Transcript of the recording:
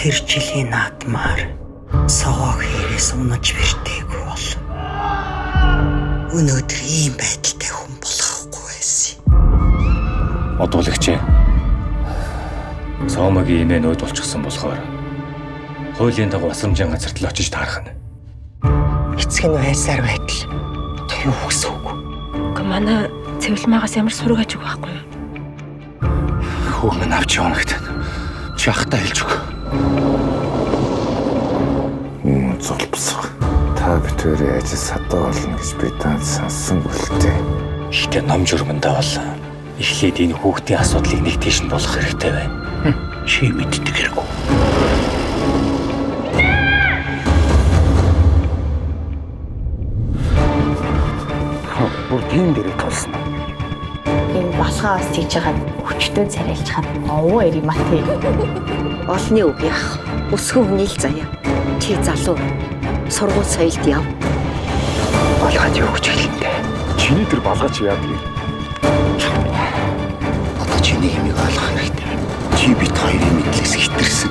тэр жилийн наадмаар согоо хэрээс унаж бэртээгүй бол өнөөдөр ийм байдалтай хүн болохгүй байсан. Одуулагч Сомогийн имээ нөөд болчихсон болохоор хуулийн дагуу асрамжийн газарт л очиж таарах нь. Эцэг нь байсаар байтал одоо юу гэсэн үг? Гэхдээ манай цэвэлмаагаас ямар сураг ажиг байхгүй юу? Хөө минь авч явна гэдэг. Чи ахтай хэлж өг. Золбосго. Та битүүрийн ажил садаа болно гэж би танд сонссон бүлтэй. Ихтэй ном журмандаа бол эхлээд энэ хүүхдийн асуудлыг нэг тийш нь болох хэрэгтэй байна. Чи мэддэг хэрэггүй. Бүр тийм дээрээ тулсан. Энэ болохоос тийж хагаад хүчтэй царайлж хад овоо эри мати. Олны үг яах. Өсгөн хүний л заяа. Чи залуу. Сургууль соёлд яв. Болгоод юу гэж хэлэндэ. Чиний тэр балгаач яа бэ? Одоо чиний хэмийг ойлгох хэрэгтэй. Чи бит хоёрын мэдлээс хитэрсэн.